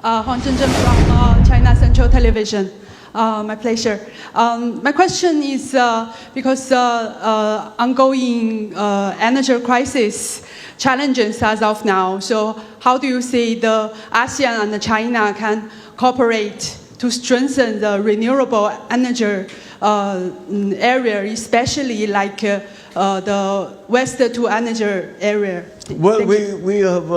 Hong Zhenzhen from China Central Television. My pleasure. My question is because ongoing energy crisis challenges as of now. So how do you see the ASEAN and China can cooperate to strengthen the renewable energy area, especially like the waste to energy area? Well, we have,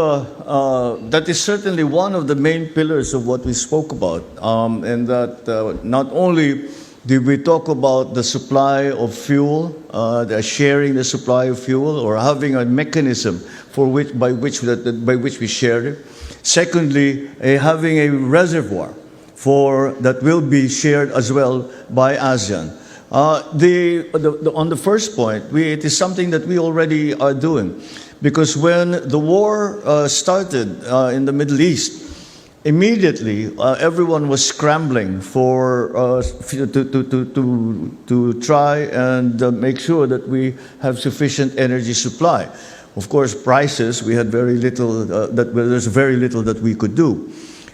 that is certainly one of the main pillars of what we spoke about. And that not only did we talk about the supply of fuel, the sharing the supply of fuel, or having a mechanism by which we share it. Secondly, having a reservoir that will be shared as well by ASEAN. On the first point, it is something that we already are doing. Because when the war started in the Middle East, immediately everyone was scrambling to try and make sure that we have sufficient energy supply. Of course, prices, we had very little, there's very little that we could do.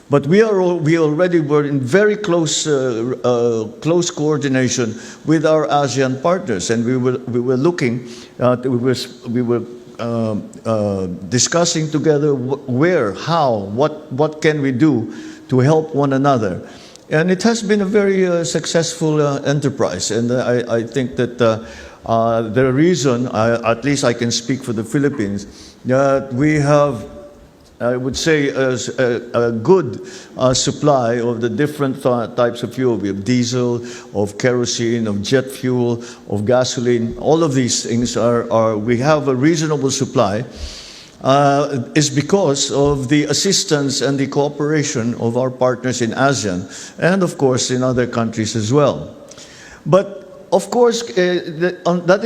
But we already were in very close coordination with our ASEAN partners, and we were looking, we were discussing together where, how, what can we do to help one another. And it has been a very successful enterprise. And I think that the reason, at least I can speak for the Philippines, that we have, I would say, a good supply of the different types of fuel. We have diesel, of kerosene, of jet fuel, of gasoline. All of these things we have a reasonable supply, is because of the assistance and the cooperation of our partners in ASEAN, and of course in other countries as well. But of course, that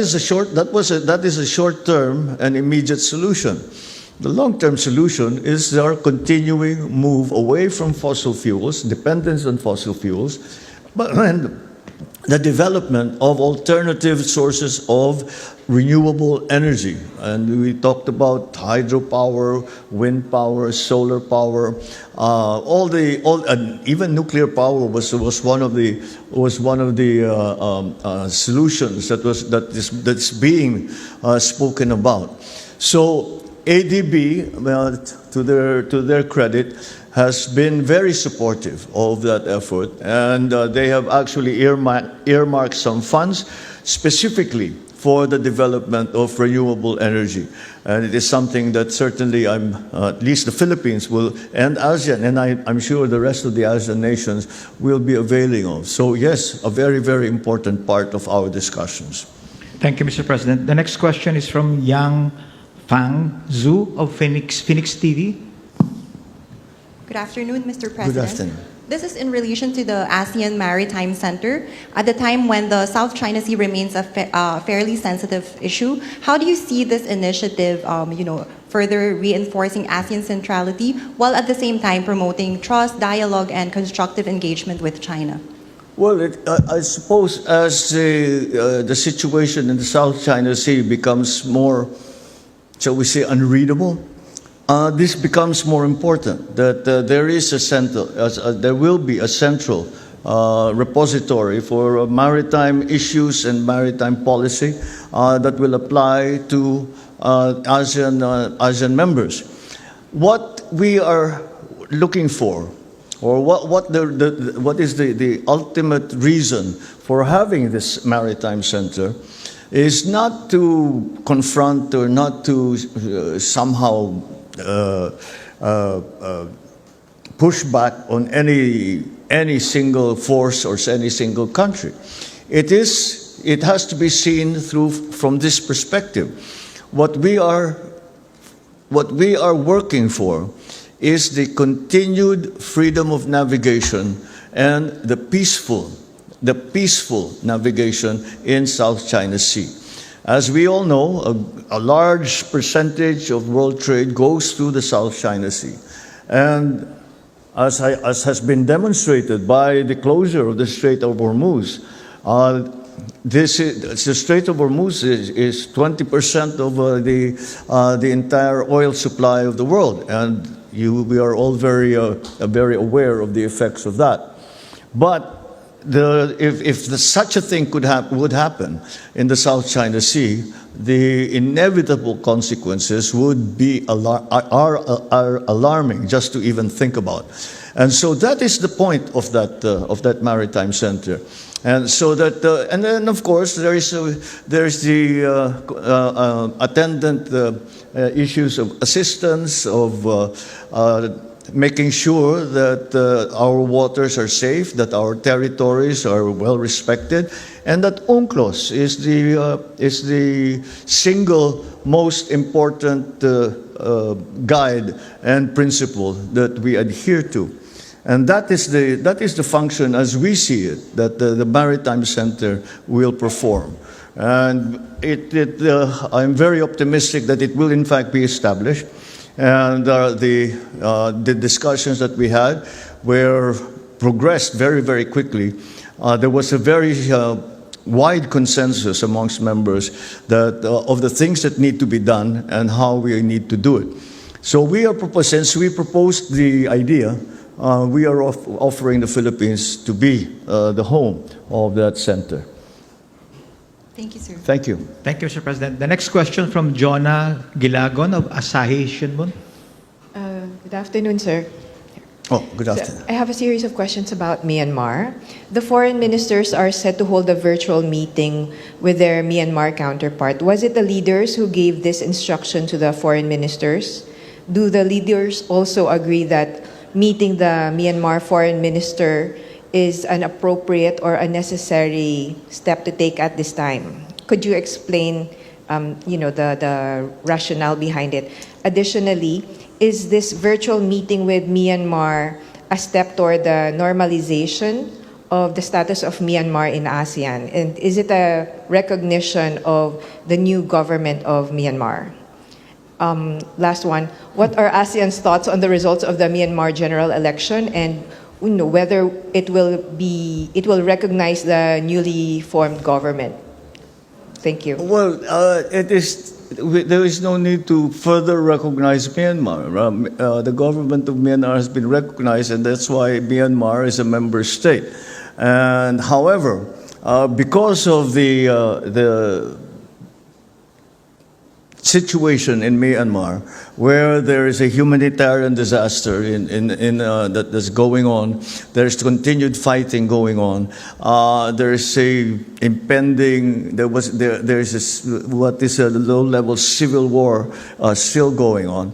is a short-term and immediate solution. The long-term solution is our continuing move away from fossil fuels, dependence on fossil fuels, and the development of alternative sources of renewable energy. And we talked about hydropower, wind power, solar power, and even nuclear power was one of the solutions that's being spoken about. So ADB, to their credit, has been very supportive of that effort, and they have actually earmarked some funds specifically for the development of renewable energy. And it is something that certainly at least the Philippines will, and ASEAN, and I'm sure the rest of the ASEAN nations will be availing of. So yes, a very, very important part of our discussions. Thank you, Mr. President. The next question is from Yang Fang Zhu of Phoenix TV. Good afternoon, Mr. President. Good afternoon. This is in relation to the ASEAN Maritime Center. At the time when the South China Sea remains a fairly sensitive issue, how do you see this initiative, further reinforcing ASEAN centrality while at the same time promoting trust, dialogue, and constructive engagement with China? Well, I suppose as the situation in the South China Sea becomes more, shall we say, unreadable, this becomes more important, that there will be a central repository for maritime issues and maritime policy that will apply to ASEAN members. What we are looking for, or what is the ultimate reason for having this maritime center, is not to confront or not to somehow push back on any single force or any single country. It has to be seen from this perspective. What we are working for is the continued freedom of navigation and the peaceful navigation in South China Sea. As we all know, a large percentage of world trade goes through the South China Sea. And as has been demonstrated by the closure of the Strait of Hormuz, the Strait of Hormuz is 20% of the entire oil supply of the world. And We are all very aware of the effects of that. But if such a thing would happen in the South China Sea, the inevitable consequences would be are alarming just to even think about. And so that is the point of that maritime center. And so that, and then of course there is the attendant issues of assistance, of making sure that our waters are safe, that our territories are well respected, and that UNCLOS is the single most important guide and principle that we adhere to. And that is the function, as we see it, that the Maritime Center will perform. And I'm very optimistic that it will in fact be established. And the discussions that we had were progressed very, very quickly. There was a very wide consensus amongst members that of the things that need to be done and how we need to do it. So since we proposed the idea, we are offering the Philippines to be the home of that center. Thank you, sir. Thank you. Thank you, Mr. President. The next question from Jonah Gilagon of Asahi Shinbun. Good afternoon, sir. Oh, good So, afternoon. I have a series of questions about Myanmar. The foreign ministers are set to hold a virtual meeting with their Myanmar counterpart. Was it the leaders who gave this instruction to the foreign ministers? Do the leaders also agree that meeting the Myanmar foreign minister is an appropriate or a necessary step to take at this time? Could you explain, the rationale behind it? Additionally, is this virtual meeting with Myanmar a step toward the normalization of the status of Myanmar in ASEAN? And is it a recognition of the new government of Myanmar? Last one, what are ASEAN's thoughts on the results of the Myanmar general election, and whether it will recognize the newly formed government? Thank you. Well, there is no need to further recognize Myanmar. The government of Myanmar has been recognized, and that's why Myanmar is a member state. And however, because of the situation in Myanmar, where there is a humanitarian disaster that's going on, there's continued fighting going on. There is a impending. There is what is a low-level civil war still going on.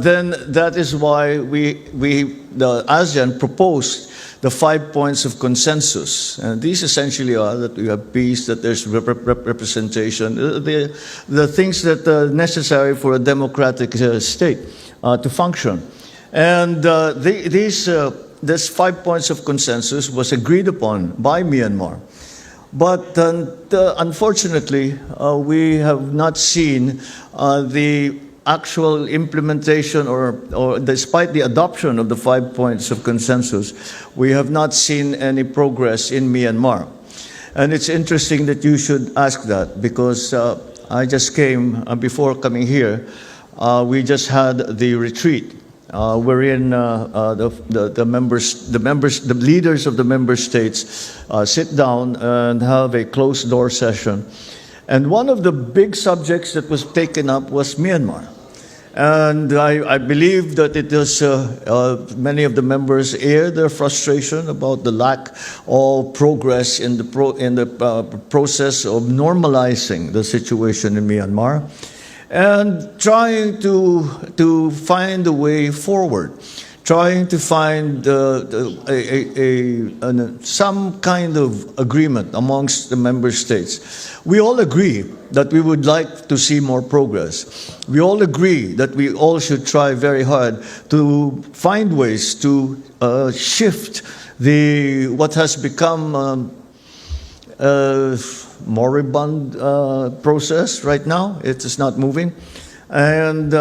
Then that is why the ASEAN proposed the 5 points of consensus. And these essentially are that we have peace, that there's representation, the things that are necessary for a democratic state to function. And this 5 points of consensus was agreed upon by Myanmar. But unfortunately, we have not seen the actual implementation, or despite the adoption of the 5 points of consensus, we have not seen any progress in Myanmar. And it's interesting that you should ask that, because I just came, before coming here, we just had the retreat, wherein the leaders of the member states sit down and have a closed-door session. And one of the big subjects that was taken up was Myanmar. And I believe that it is many of the members aired their frustration about the lack of progress in the process of normalizing the situation in Myanmar, and trying to find a way forward, trying to find some kind of agreement amongst the member states. We all agree that we would like to see more progress. We all agree that we all should try very hard to find ways to shift what has become moribund process right now. It is not moving. And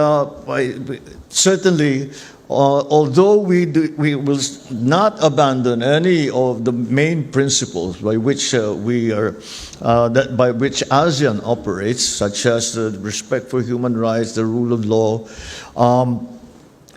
certainly, although we will not abandon any of the main principles by which by which ASEAN operates, such as the respect for human rights, the rule of law,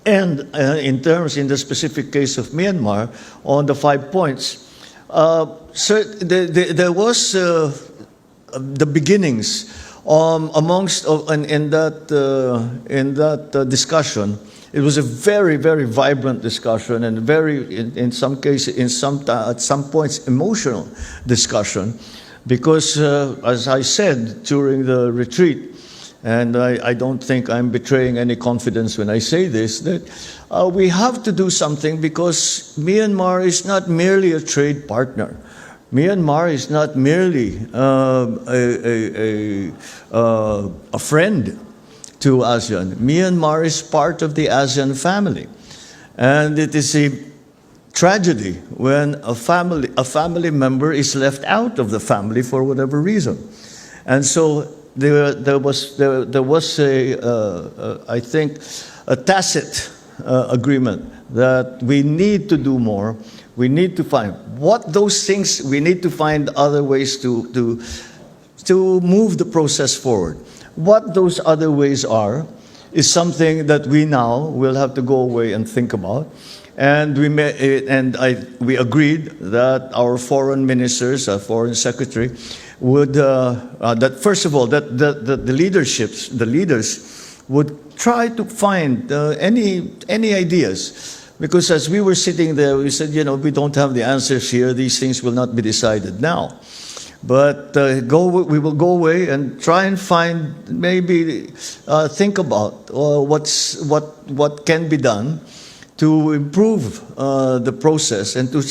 And in the specific case of Myanmar, on the 5 points, there was the beginnings amongst in that discussion. It was a very, very vibrant discussion, and in some cases, at some points, emotional discussion, because as I said during the retreat, and I don't think I'm betraying any confidence when I say this, that we have to do something, because Myanmar is not merely a trade partner. Myanmar is not merely a friend to ASEAN. Myanmar is part of the ASEAN family. And it is a tragedy when a family member is left out of the family for whatever reason. And so there was I think, a tacit agreement that we need to do more. We need to find those things. We need to find other ways to move the process forward. What those other ways are is something that we now will have to go away and think about. And we agreed that our foreign ministers, our foreign secretary, would that first of all that the leaders would try to find any ideas. Because as we were sitting there, we said, we don't have the answers here. These things will not be decided now. But we will go away and try and find, maybe think about what can be done to improve the process, and to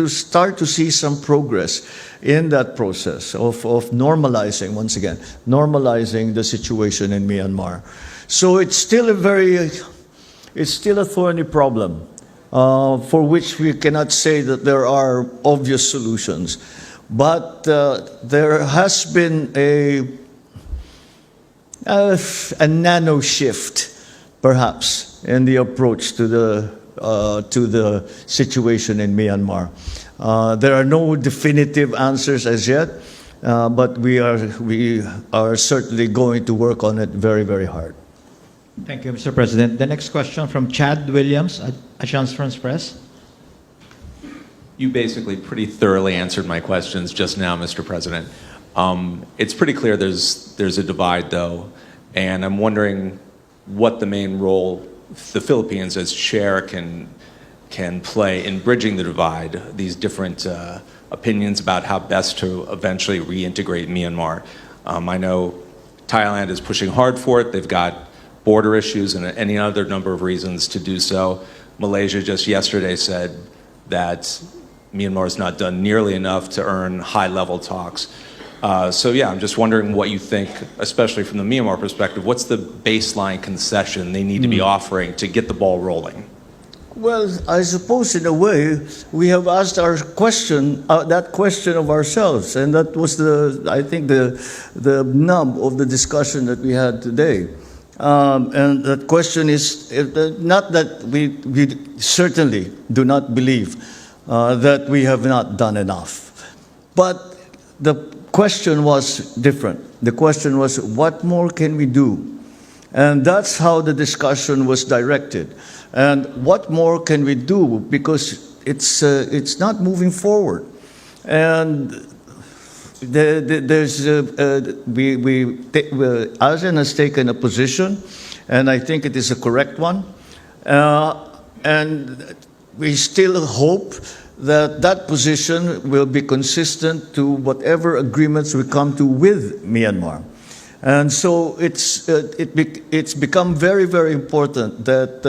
start to see some progress in that process of normalizing, once again, normalizing the situation in Myanmar. So it's still a thorny problem for which we cannot say that there are obvious solutions. But there has been a nano shift, perhaps, in the approach to the situation in Myanmar. There are no definitive answers as yet, but we are certainly going to work on it very, very hard. Thank you, Mr. President. The next question from Chad Williams at Agence France-Presse. You basically pretty thoroughly answered my questions just now, Mr. President. It's pretty clear there's a divide, though, and I'm wondering what the main role the Philippines as chair can play in bridging the divide, these different opinions about how best to eventually reintegrate Myanmar. I know Thailand is pushing hard for it. They've got border issues and any other number of reasons to do so. Malaysia just yesterday said that Myanmar has not done nearly enough to earn high-level talks. So yeah, I'm just wondering what you think, especially from the Myanmar perspective, what's the baseline concession they need to be offering to get the ball rolling? Well, I suppose in a way we have asked that question of ourselves, and that was I think the nub of the discussion that we had today. And that question is not that we certainly do not believe that we have not done enough, but the question was different. The question was, what more can we do? And that's how the discussion was directed. And what more can we do? Because it's not moving forward. And ASEAN has taken a position, and I think it is a correct one. And we still hope that position will be consistent to whatever agreements we come to with Myanmar. And so it's become very, very important that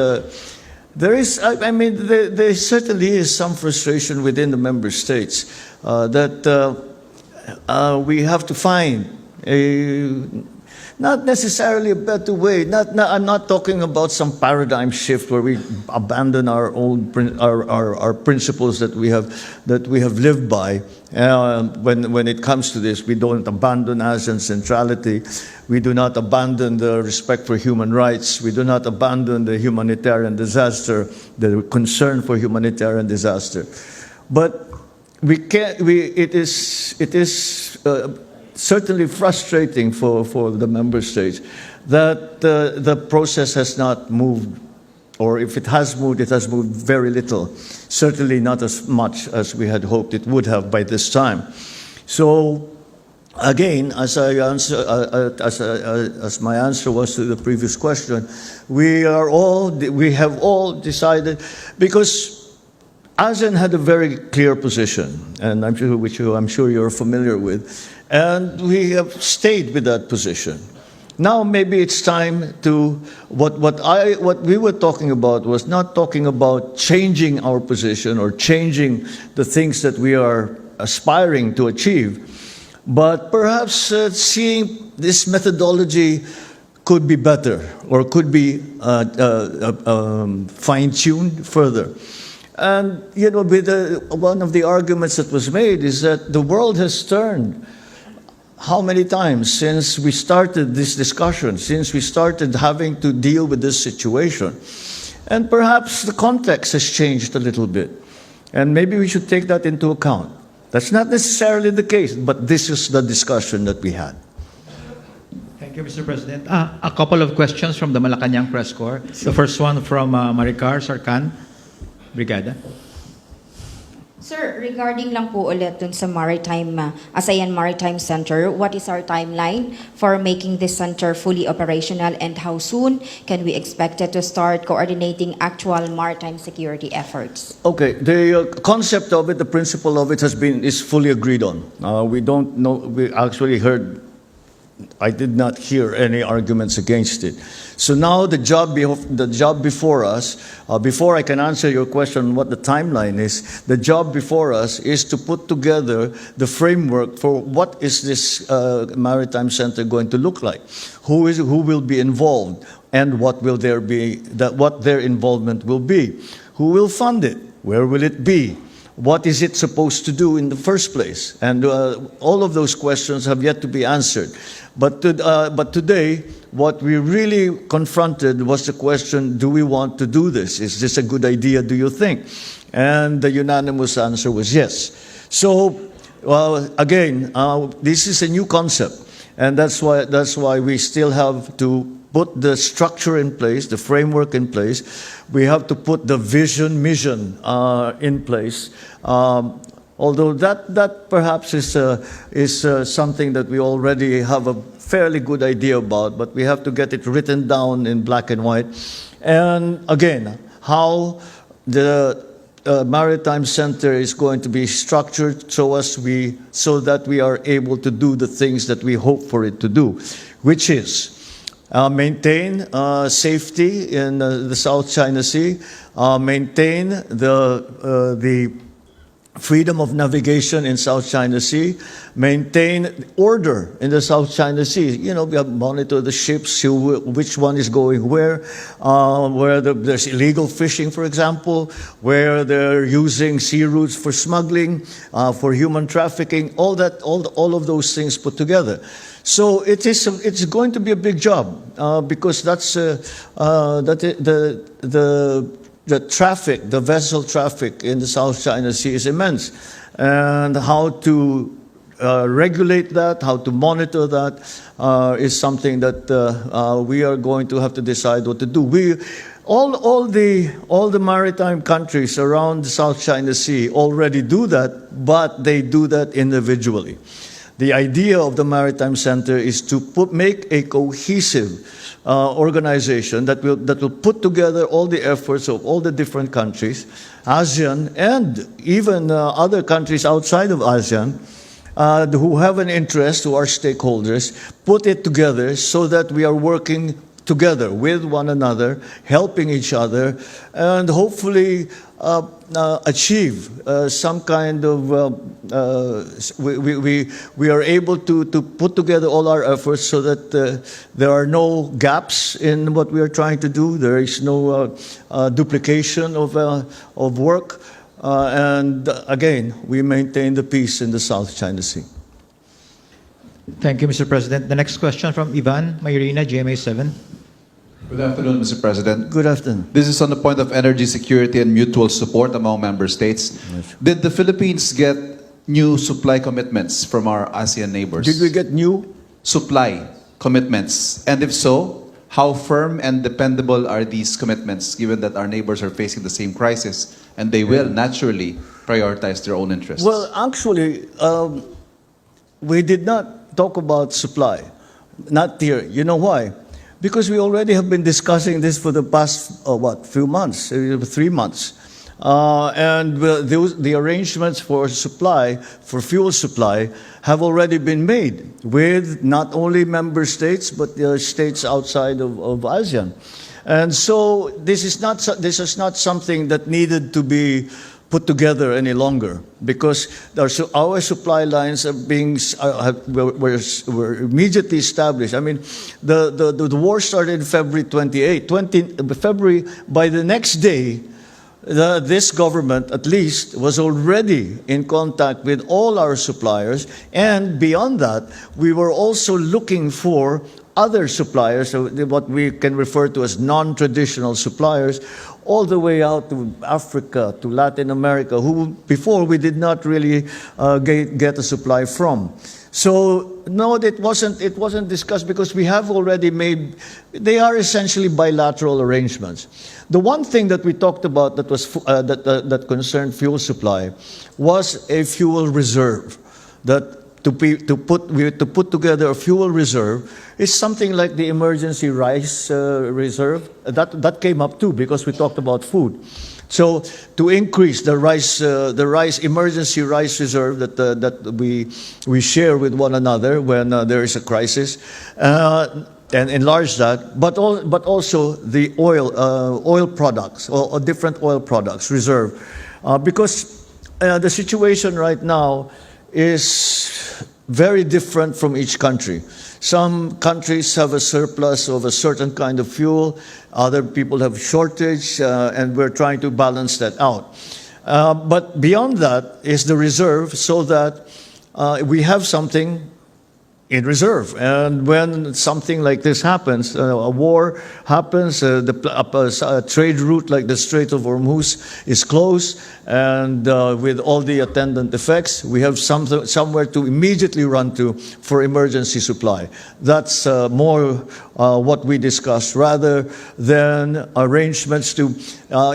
there certainly is some frustration within the member states that we have to find not necessarily a better way. I'm not talking about some paradigm shift where we abandon our own our principles that we have lived by. When it comes to this, we don't abandon ASEAN centrality. We do not abandon the respect for human rights. We do not abandon the humanitarian disaster, the concern for humanitarian disaster. But it is certainly frustrating for the member states that the process has not moved or if it has moved very little. Certainly not as much as we had hoped it would have by this time. So, again, as my answer was to the previous question, we have all decided, because ASEAN had a very clear position, and which I'm sure you're familiar with, and we have stayed with that position. Now maybe it's time to what we were talking about was not talking about changing our position or changing the things that we are aspiring to achieve, but perhaps seeing this methodology could be better or could be fine-tuned further. And one of the arguments that was made is that the world has turned. How many times since we started this discussion, since we started having to deal with this situation? And perhaps the context has changed a little bit. And maybe we should take that into account. That's not necessarily the case, but this is the discussion that we had. Thank you, Mr. President. A couple of questions from the Malacanang Press Corps. The first one from Maricar Sarkan, Brigada. Sir, regarding lang po ulit dun sa ASEAN Maritime Center, what is our timeline for making this center fully operational, and how soon can we expect it to start coordinating actual maritime security efforts? Okay, the concept of it, the principle of it is fully agreed on. We don't know, we actually I did not hear any arguments against it. So now the job before us, before I can answer your question what the timeline is, the job before us is to put together the framework for what is this maritime center going to look like, who will be involved, and what their involvement will be, who will fund it, where will it be, what is it supposed to do in the first place? And all of those questions have yet to be answered. But today, what we really confronted was the question, do we want to do this? Is this a good idea, do you think? And the unanimous answer was yes. So, again, this is a new concept. And that's why we still have to put the structure in place, the framework in place. We have to put the mission in place. Although that perhaps is something that we already have a fairly good idea about, but we have to get it written down in black and white. And again, how the Maritime Center is going to be structured so that we are able to do the things that we hope for it to do, which is maintain safety in the South China Sea, maintain the freedom of navigation in South China Sea, maintain order in the South China Sea. We have monitor the ships, which one is going where there's illegal fishing, for example, where they're using sea routes for smuggling, for human trafficking, all of those things put together. So it's going to be a big job because that's the traffic, the vessel traffic in the South China Sea is immense, and how to regulate that, how to monitor that is something that we are going to have to decide what to do. All the maritime countries around the South China Sea already do that, but they do that individually. The idea of the Maritime Center is to make a cohesive organization that will put together all the efforts of all the different countries, ASEAN, and even other countries outside of ASEAN who have an interest, who are stakeholders, put it together so that we are working together with one another, helping each other, and hopefully achieve some kind of, we are able to put together all our efforts so that there are no gaps in what we are trying to do, there is no duplication of work, and again, we maintain the peace in the South China Sea. Thank you, Mr. President. The next question from Ivan Mayrina, GMA7. Good afternoon, Mr. President. Good afternoon. This is on the point of energy security and mutual support among member states. Yes. Did the Philippines get new supply commitments from our ASEAN neighbors? Did we get new? Supply commitments. And if so, How firm and dependable are these commitments, given that our neighbors are facing the same crisis and they will naturally prioritize their own interests? Well, actually, we did not talk about supply. Not here. You know why? Because we already have been discussing this for the past, few months, 3 months. And the arrangements for supply, for fuel supply, have already been made with not only member states, but the states outside of ASEAN. And so this is not something that needed to be put together any longer, because our supply lines were immediately established. I mean, the war started February 28. February, by the next day, this government, at least, was already in contact with all our suppliers, and beyond that, we were also looking for other suppliers, so what we can refer to as non-traditional suppliers, all the way out to Africa, to Latin America, who before we did not really get a supply from. So no, it wasn't discussed, because we have already made. They are essentially bilateral arrangements. The one thing that we talked about that was that concerned fuel supply was a fuel reserve. That to put together a fuel reserve is something like the emergency rice reserve. That came up too, because we talked about food. So to increase the rice emergency rice reserve that we share with one another when there is a crisis, and enlarge that, but also the oil products, or different oil products reserve, because the situation right now is very different from each country. Some countries have a surplus of a certain kind of fuel. Other people have shortage, and we're trying to balance that out. But beyond that is the reserve, so that we have something in reserve. And when something like this happens, a war happens, a trade route like the Strait of Hormuz is closed, and with all the attendant effects, we have somewhere to immediately run to for emergency supply. That's more what we discussed, rather than arrangements to,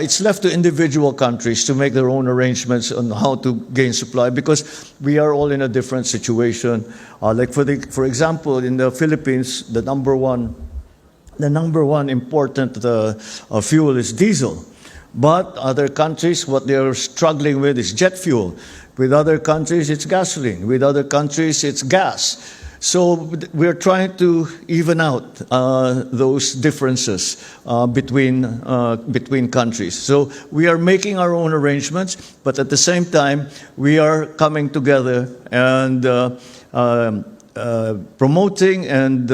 it's left to individual countries to make their own arrangements on how to gain supply, because we are all in a different situation. Like for example, in the Philippines, the number one important fuel is diesel. But other countries, what they are struggling with is jet fuel. With other countries, it's gasoline. With other countries, it's gas. So we're trying to even out those differences between countries. So we are making our own arrangements, but at the same time, we are coming together and promoting and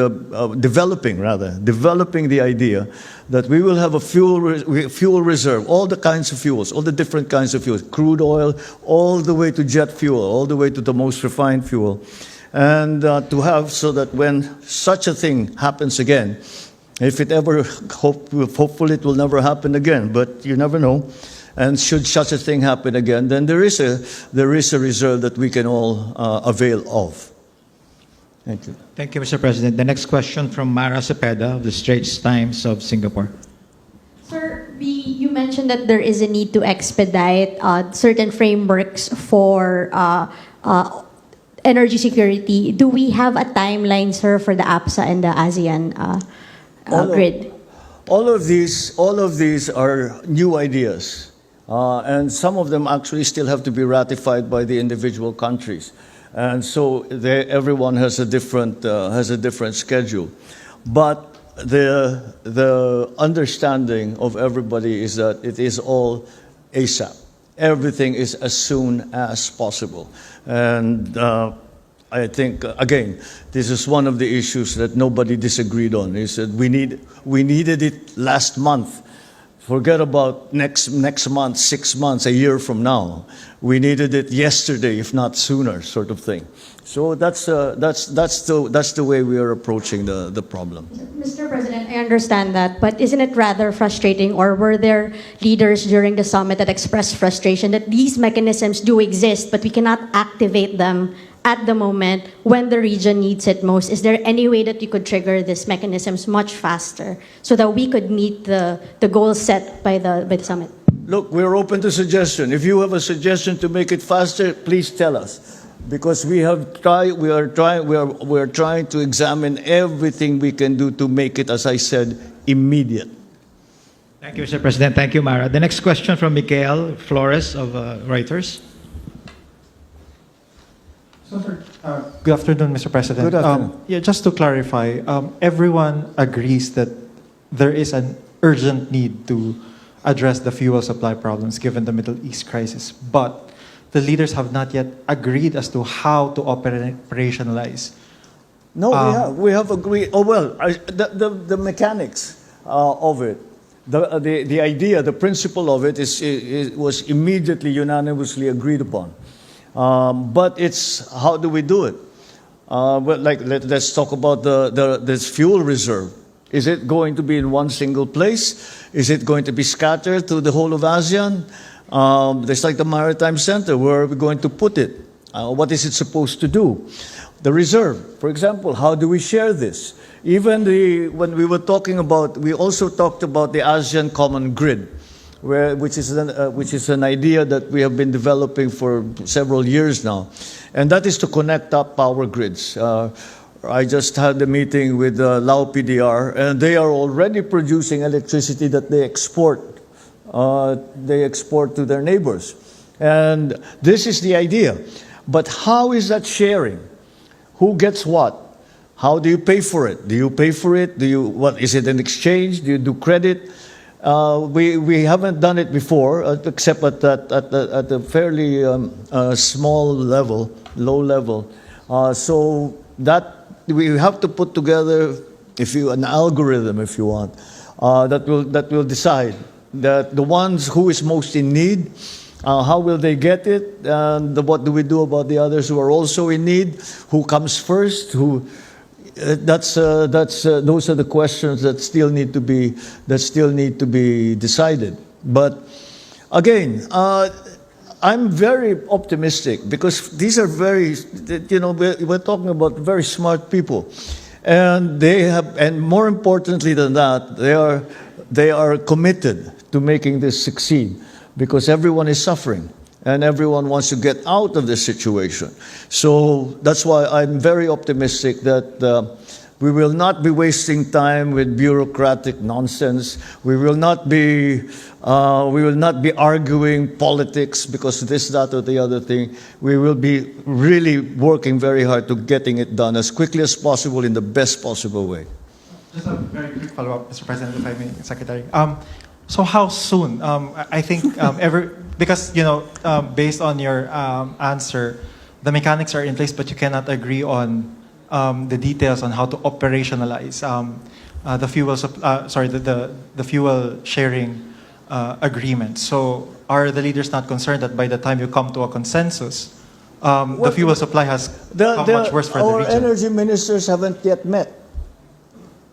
developing the idea that we will have a fuel reserve, all the kinds of fuels, all the different kinds of fuels, crude oil, all the way to jet fuel, all the way to the most refined fuel, and to have, so that when such a thing happens again, if it ever, hopefully it will never happen again, but you never know. And should such a thing happen again, then there is a reserve that we can all avail of. Thank you. Thank you, Mr. President. The next question from Mara Cepeda of the Straits Times of Singapore. Sir, you mentioned that there is a need to expedite certain frameworks for energy security. Do we have a timeline, sir, for the APSA and the ASEAN grid? All of these are new ideas, and some of them actually still have to be ratified by the individual countries. And so everyone has a different schedule, but the understanding of everybody is that it is all ASAP. Everything is as soon as possible, and I think again this is one of the issues that nobody disagreed on. Is that we needed it last month. Forget about next month, 6 months, a year from now. We needed it yesterday, if not sooner, sort of thing. So that's the way we are approaching the problem. Mr. President, I understand that, but isn't it rather frustrating, or were there leaders during the summit that expressed frustration that these mechanisms do exist, but we cannot activate them at the moment when the region needs it most? Is there any way that you could trigger these mechanisms much faster so that we could meet the goals set by the summit? Look, we're open to suggestion. If you have a suggestion to make it faster, please tell us, because we are trying to examine everything we can do to make it, as I said, immediate. Thank you, Mr. President. Thank you, Mara. The next question from Miguel Flores of Reuters. So, sir, good afternoon, Mr. President. Good afternoon. Yeah, just to clarify, everyone agrees that there is an urgent need to address the fuel supply problems given the Middle East crisis, but the leaders have not yet agreed as to how to operationalize. No, we have agreed. Oh well, the mechanics of it, the idea, the principle of it was immediately unanimously agreed upon. But it's how do we do it? But let's talk about this fuel reserve. Is it going to be in one single place? Is it going to be scattered to the whole of ASEAN? There's like the Maritime Center. Where are we going to put it? What is it supposed to do? The reserve, for example, how do we share this? Even when we were talking about, we also talked about the ASEAN Common Grid, which is an idea that we have been developing for several years now, and that is to connect up power grids. I just had a meeting with Lao PDR, and they are already producing electricity that they export. They export to their neighbors, and this is the idea. But how is that sharing? Who gets what? How do you pay for it? Do you pay for it? What is it, an exchange? Do you do credit? We haven't done it before, except at a fairly small level, low level. So that we have to put together, an algorithm, if you want, that will decide that the ones who is most in need, how will they get it, and what do we do about the others who are also in need? Who comes first? Those are the questions that still need to be decided. But again, I'm very optimistic because these are we're talking about very smart people, and and more importantly than that, they are committed to making this succeed, because everyone is suffering and everyone wants to get out of this situation. So that's why I'm very optimistic that we will not be wasting time with bureaucratic nonsense. We will not be arguing politics because this, that, or the other thing. We will be really working very hard to getting it done as quickly as possible in the best possible way. Just a very quick follow-up, Mr. President, if I may, Secretary. So how soon? I think because based on your answer, the mechanics are in place, but you cannot agree on the details on how to operationalize the fuel sharing agreement. So are the leaders not concerned that by the time you come to a consensus, the fuel supply has become much worse for the region? Our energy ministers haven't yet met.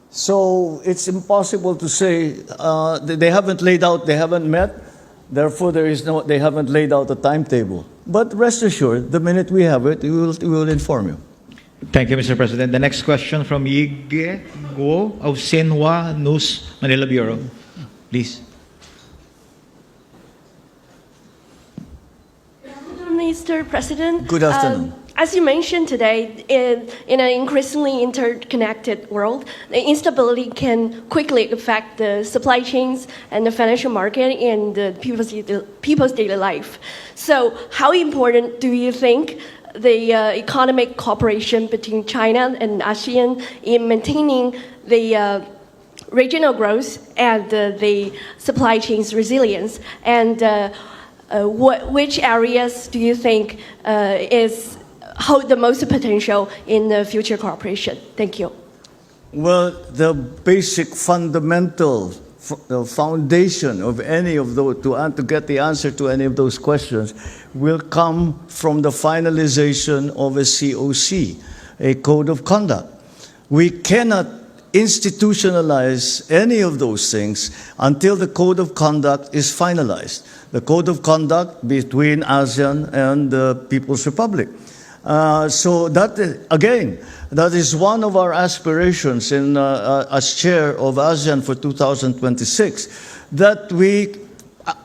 So it's impossible to say they haven't met. Therefore, they haven't laid out a timetable. But rest assured, the minute we have it, we will inform you. Thank you, Mr. President. The next question from Yige Guo of Xinhua News Manila Bureau. Please. Good afternoon, Mr. President. Good afternoon. As you mentioned today, in an increasingly interconnected world, the instability can quickly affect the supply chains and the financial market and the people's daily life. So how important do you think the economic cooperation between China and ASEAN in maintaining the regional growth and the supply chain's resilience? And which areas do you think hold the most potential in the future cooperation? Thank you. Well, the basic fundamental foundation of any of those, to get the answer to any of those questions, will come from the finalization of a COC, a code of conduct. We cannot institutionalize any of those things until the code of conduct is finalized. The code of conduct between ASEAN and the People's Republic. So that, again, that is one of our aspirations as chair of ASEAN for 2026, that we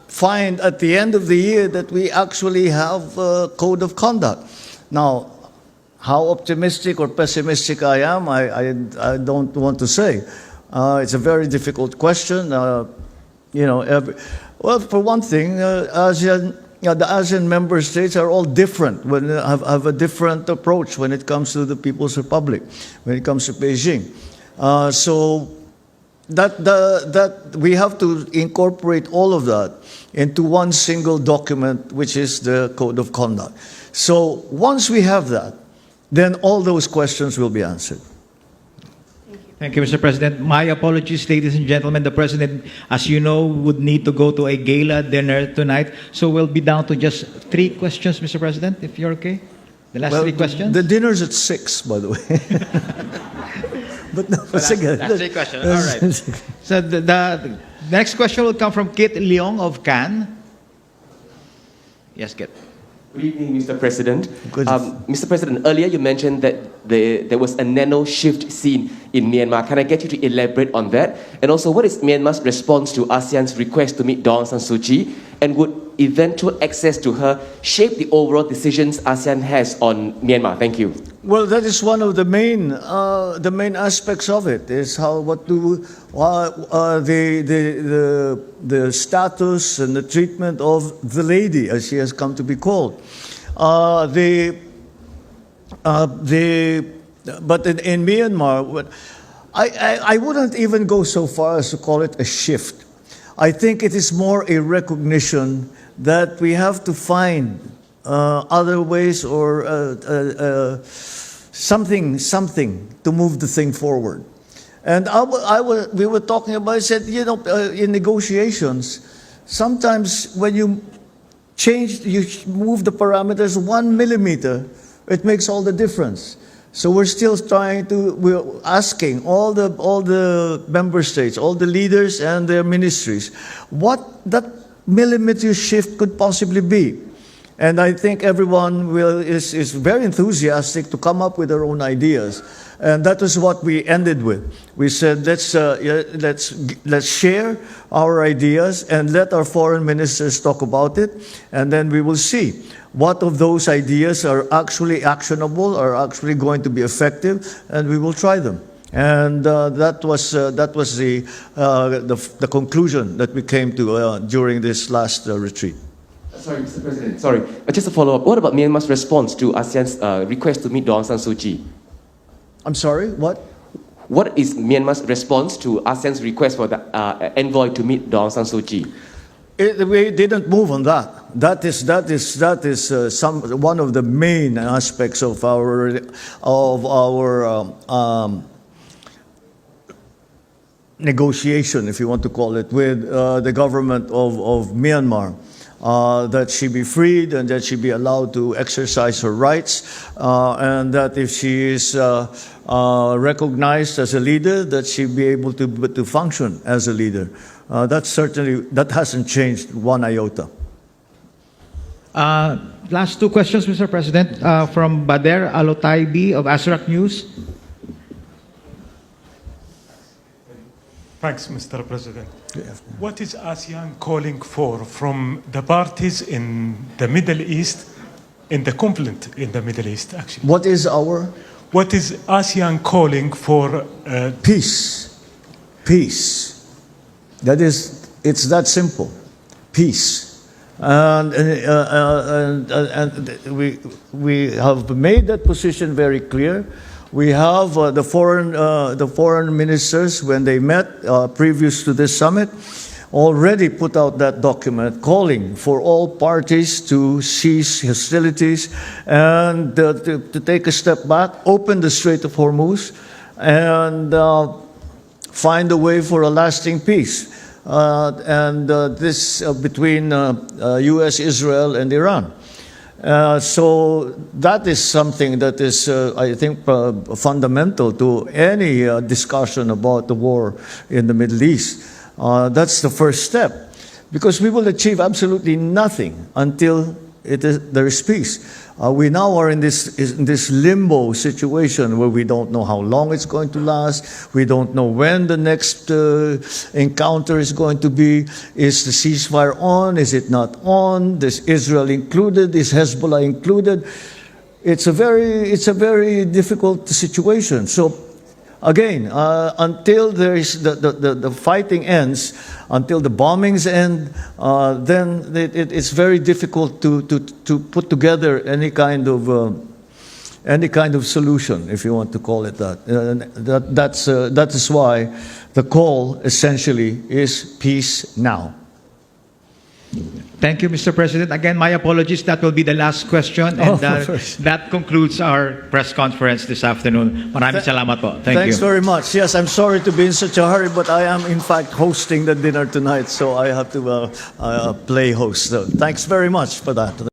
find at the end of the year that we actually have a code of conduct. Now, how optimistic or pessimistic I am, I don't want to say. It's a very difficult question. Well, for one thing, the ASEAN member states are all different, have a different approach when it comes to the People's Republic, when it comes to Beijing. So that we have to incorporate all of that into one single document, which is the Code of Conduct. So once we have that, then all those questions will be answered. Thank you, Mr. President. My apologies, ladies and gentlemen. The President, as you know, would need to go to a gala dinner tonight. So we'll be down to just 3 questions, Mr. President, if you're okay. The last 3 questions. The dinner's at 6, by the way. But no, That's 3 questions. All right. So the next question will come from Kit Leong of Cannes. Yes, Kit. Good evening, Mr. President. Mr. President, earlier you mentioned that there was a nano shift seen in Myanmar. Can I get you to elaborate on that? And also, what is Myanmar's response to ASEAN's request to meet Daw Aung San Suu Kyi? And would eventual access to her shape the overall decisions ASEAN has on Myanmar? Thank you. Well, that is one of the main aspects of it. Is the status and the treatment of the lady, as she has come to be called. But in Myanmar, I wouldn't even go so far as to call it a shift. I think it is more a recognition that we have to find other ways or something to move the thing forward. And we were talking about, I said, in negotiations, sometimes when you move the parameters 1 millimeter, it makes all the difference. So we're still we're asking all the member states, all the leaders and their ministries, what that millimeter shift could possibly be. And I think everyone is very enthusiastic to come up with their own ideas. And that is what we ended with. We said, let's share our ideas and let our foreign ministers talk about it. And then we will see what of those ideas are actually actionable, are actually going to be effective, and we will try them. And that was the conclusion that we came to during this last retreat. Sorry, Mr. President. Sorry, just a follow-up. What about Myanmar's response to ASEAN's request to meet Daw Aung San Suu Kyi? I'm sorry, what? What is Myanmar's response to ASEAN's request for the envoy to meet Daw Aung San Suu Kyi? We didn't move on that. That is one of the main aspects of our negotiation, if you want to call it, with the government of Myanmar. That she be freed and that she be allowed to exercise her rights, and that if she is recognized as a leader, that she be able to function as a leader. That hasn't changed one iota. Last 2 questions, Mr. President, from Bader Alotaibi of Asrak News. Thanks, Mr. President. What is ASEAN calling for from the parties in the Middle East, in the conflict in the Middle East, actually? What is ASEAN calling for? Peace. Peace. It's that simple. Peace. And we have made that position very clear. We have the foreign ministers, when they met previous to this summit, already put out that document calling for all parties to cease hostilities and to take a step back, open the Strait of Hormuz, and find a way for a lasting peace. This between U.S., Israel, and Iran. So that is something that is, I think, fundamental to any discussion about the war in the Middle East. That's the first step, because we will achieve absolutely nothing until there is peace. We now are in this limbo situation where we don't know how long it's going to last. We don't know when the next encounter is going to be. Is the ceasefire on? Is it not on? Is Israel included? Is Hezbollah included? It's a very difficult situation. So again, until there is the fighting ends, until the bombings end, then it's very difficult to put together any kind of solution, if you want to call it that. That is why the call essentially is peace now. Thank you, Mr. President. Again, my apologies. That will be the last question. And that concludes our press conference this afternoon. Maraming salamat po. Thanks very much. Yes, I'm sorry to be in such a hurry, but I am in fact hosting the dinner tonight, so I have to play host. So thanks very much for that.